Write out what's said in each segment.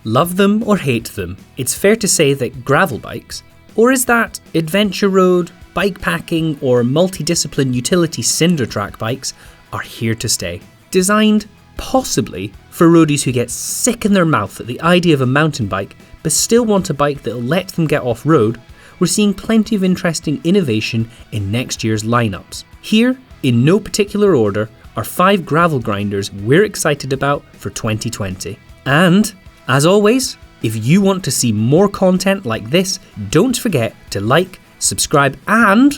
Love them or hate them, it's fair to say that gravel bikes, or is that adventure road, bikepacking or multidiscipline utility cinder track bikes, are here to stay. Designed, possibly, for roadies who get sick in their mouth at the idea of a mountain bike but still want a bike that'll let them get off-road, we're seeing plenty of interesting innovation in next year's lineups. Here, in no particular order, are 5 gravel grinders we're excited about for 2020. And, as always, if you want to see more content like this, don't forget to like, subscribe and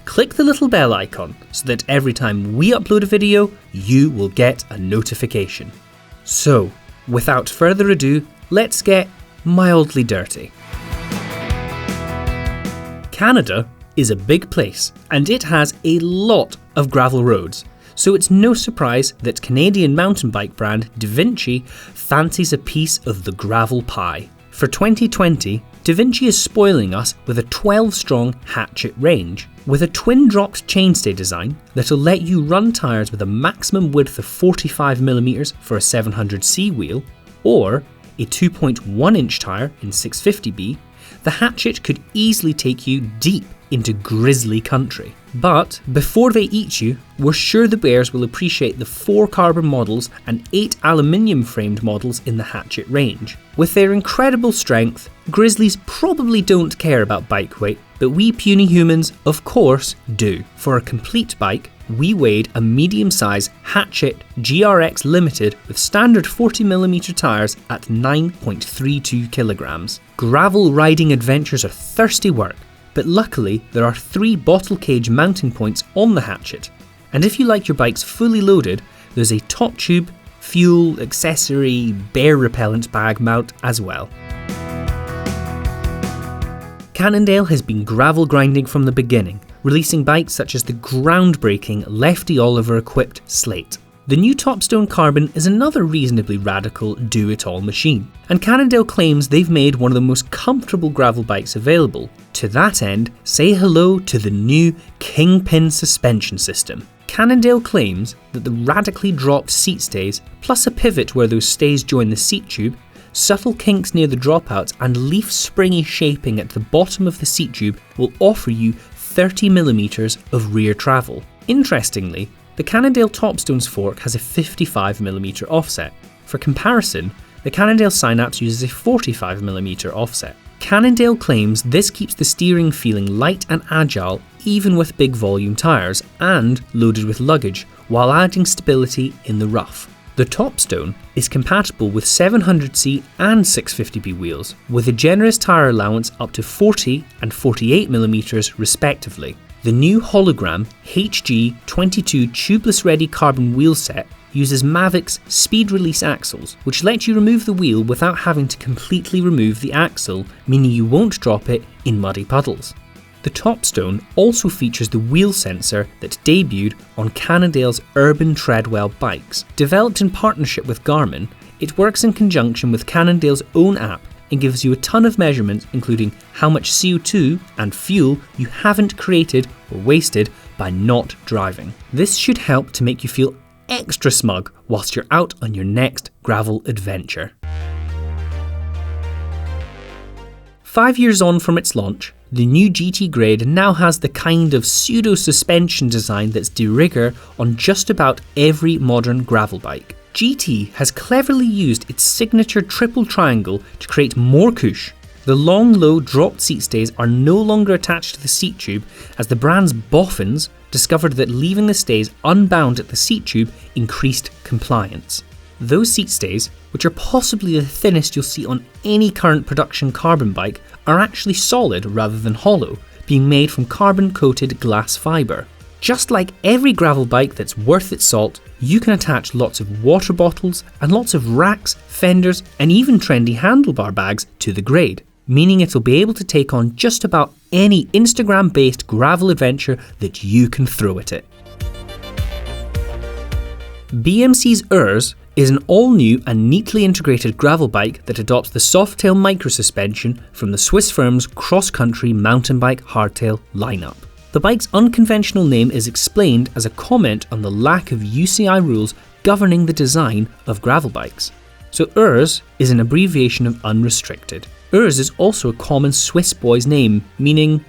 click the little bell icon so that every time we upload a video, you will get a notification. So, without further ado, let's get mildly dirty. Canada is a big place and it has a lot of gravel roads, so it's no surprise that Canadian mountain bike brand Vinci fancies a piece of the gravel pie. For 2020, Vinci is spoiling us with a 12-strong Hatchet range, with a twin-dropped chainstay design that'll let you run tyres with a maximum width of 45mm for a 700C wheel, or a 2.1-inch tyre in 650B. The Hatchet could easily take you deep into grizzly country. But before they eat you, we're sure the bears will appreciate the 4 carbon models and 8 aluminium framed models in the Hatchet range. With their incredible strength, grizzlies probably don't care about bike weight, but we puny humans, of course, do. For a complete bike, we weighed a medium-size Hatchet GRX Limited with standard 40mm tyres at 9.32 kilograms. Gravel riding adventures are thirsty work, but luckily there are 3 bottle cage mounting points on the Hatchet. And if you like your bikes fully loaded, there's a top tube, fuel, accessory, bear repellent bag mount as well. Cannondale has been gravel grinding from the beginning, releasing bikes such as the groundbreaking Lefty Oliver equipped Slate. The new Topstone Carbon is another reasonably radical do-it-all machine, and Cannondale claims they've made one of the most comfortable gravel bikes available. To that end, say hello to the new Kingpin suspension system. Cannondale claims that the radically dropped seat stays, plus a pivot where those stays join the seat tube, subtle kinks near the dropouts and leaf springy shaping at the bottom of the seat tube will offer you 30mm of rear travel. Interestingly, the Cannondale Topstone's fork has a 55mm offset. For comparison, the Cannondale Synapse uses a 45mm offset. Cannondale claims this keeps the steering feeling light and agile even with big volume tyres and loaded with luggage, while adding stability in the rough. The Topstone is compatible with 700C and 650B wheels, with a generous tyre allowance up to 40 and 48mm respectively. The new hologram HG22 tubeless ready carbon wheel set uses Mavic's speed release axles, which let you remove the wheel without having to completely remove the axle, meaning you won't drop it in muddy puddles. The Topstone also features the wheel sensor that debuted on Cannondale's Urban Treadwell bikes. Developed in partnership with Garmin, it works in conjunction with Cannondale's own app and gives you a ton of measurements, including how much CO2 and fuel you haven't created or wasted by not driving. This should help to make you feel extra smug whilst you're out on your next gravel adventure. 5 years on from its launch, the new GT Grade now has the kind of pseudo-suspension design that's de rigueur on just about every modern gravel bike. GT has cleverly used its signature triple triangle to create more cush. The long, low, dropped seat stays are no longer attached to the seat tube, as the brand's boffins discovered that leaving the stays unbound at the seat tube increased compliance. Those seat stays, which are possibly the thinnest you'll see on any current production carbon bike, are actually solid rather than hollow, being made from carbon-coated glass fibre. Just like every gravel bike that's worth its salt, you can attach lots of water bottles and lots of racks, fenders, and even trendy handlebar bags to the Grade, meaning it'll be able to take on just about any Instagram-based gravel adventure that you can throw at it. BMC's Earth is an all-new and neatly integrated gravel bike that adopts the Softail microsuspension from the Swiss firm's cross-country mountain bike hardtail lineup. The bike's unconventional name is explained as a comment on the lack of UCI rules governing the design of gravel bikes. So Urs is an abbreviation of unrestricted. Urs is also a common Swiss boy's name, meaning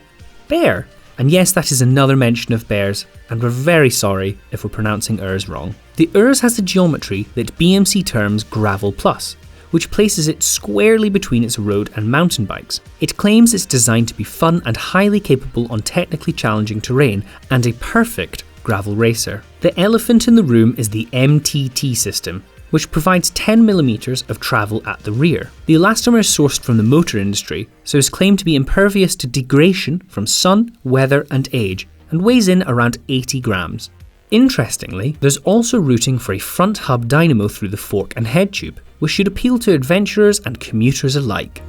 bear. And yes, that is another mention of bears, and we're very sorry if we're pronouncing Urs wrong. The Urs has a geometry that BMC terms Gravel Plus, which places it squarely between its road and mountain bikes. It claims it's designed to be fun and highly capable on technically challenging terrain, and a perfect gravel racer. The elephant in the room is the MTT system, which provides 10mm of travel at the rear. The elastomer is sourced from the motor industry, so is claimed to be impervious to degradation from sun, weather and age, and weighs in around 80 grams. Interestingly, there's also routing for a front hub dynamo through the fork and head tube, which should appeal to adventurers and commuters alike.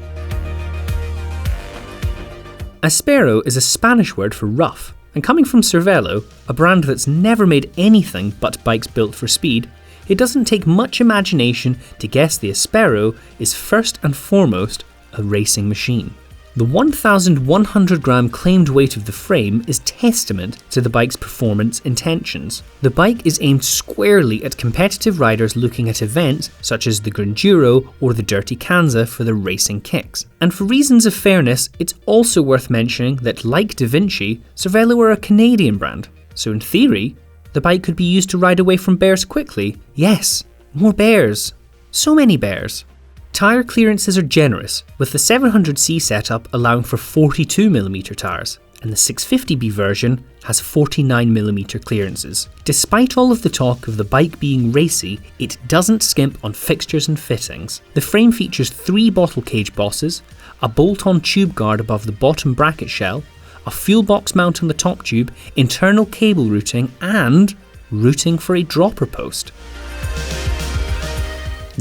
Espero is a Spanish word for rough, and coming from Cervelo, a brand that's never made anything but bikes built for speed, it doesn't take much imagination to guess the Espero is first and foremost a racing machine. The 1,100 gram claimed weight of the frame is testament to the bike's performance intentions. The bike is aimed squarely at competitive riders looking at events such as the Granduro or the Dirty Kanza for the racing kicks. And for reasons of fairness, it's also worth mentioning that, like Da Vinci, Cervelo are a Canadian brand, so in theory, the bike could be used to ride away from bears quickly. Yes, more bears. So many bears. Tyre clearances are generous, with the 700C setup allowing for 42mm tyres, and the 650B version has 49mm clearances. Despite all of the talk of the bike being racy, it doesn't skimp on fixtures and fittings. The frame features 3 bottle cage bosses, a bolt-on tube guard above the bottom bracket shell, a fuel box mount on the top tube, internal cable routing, and routing for a dropper post.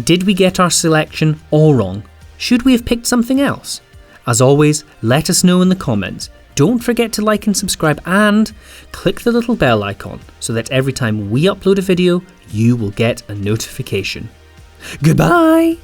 Did we get our selection all wrong? Should we have picked something else? As always, let us know in the comments. Don't forget to like and subscribe, and click the little bell icon so that every time we upload a video, you will get a notification. Goodbye!